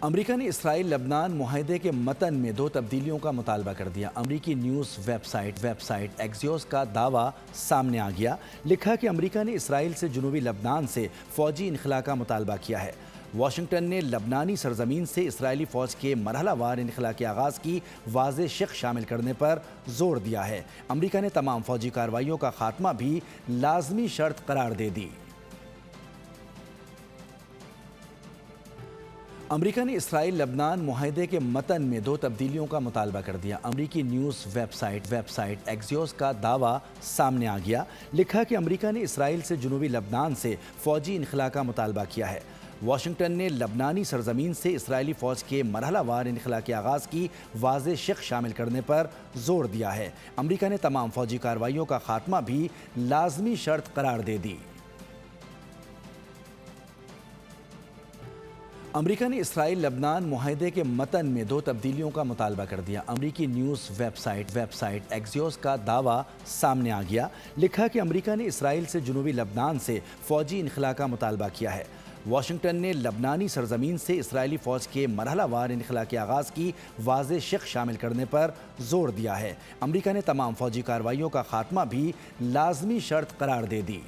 امریکہ نے اسرائیل لبنان معاہدے کے متن میں 2 تبدیلیوں کا مطالبہ کر دیا۔ امریکی نیوز ویب سائٹ ایکزیوس کا دعویٰ سامنے آ گیا۔ لکھا کہ امریکہ نے اسرائیل سے جنوبی لبنان سے فوجی انخلا کا مطالبہ کیا ہے۔ واشنگٹن نے لبنانی سرزمین سے اسرائیلی فوج کے مرحلہ وار انخلا کے آغاز کی واضح شق شامل کرنے پر زور دیا ہے۔ امریکہ نے تمام فوجی کارروائیوں کا خاتمہ بھی لازمی شرط قرار دے دی۔ امریکہ نے اسرائیل لبنان معاہدے کے متن میں 2 تبدیلیوں کا مطالبہ کر دیا۔ امریکی نیوز ویب سائٹ ایکزیوس کا دعویٰ سامنے آ گیا۔ لکھا کہ امریکہ نے اسرائیل سے جنوبی لبنان سے فوجی انخلا کا مطالبہ کیا ہے۔ واشنگٹن نے لبنانی سرزمین سے اسرائیلی فوج کے مرحلہ وار انخلا کے آغاز کی واضح شق شامل کرنے پر زور دیا ہے۔ امریکہ نے تمام فوجی کارروائیوں کا خاتمہ بھی لازمی شرط قرار دے دی۔ امریکہ نے اسرائیل لبنان معاہدے کے متن میں 2 تبدیلیوں کا مطالبہ کر دیا۔ امریکی نیوز ویب سائٹ ایکزیوس کا دعویٰ سامنے آ گیا۔ لکھا کہ امریکہ نے اسرائیل سے جنوبی لبنان سے فوجی انخلا کا مطالبہ کیا ہے۔ واشنگٹن نے لبنانی سرزمین سے اسرائیلی فوج کے مرحلہ وار انخلا کے آغاز کی واضح شق شامل کرنے پر زور دیا ہے۔ امریکہ نے تمام فوجی کارروائیوں کا خاتمہ بھی لازمی شرط قرار دے دی۔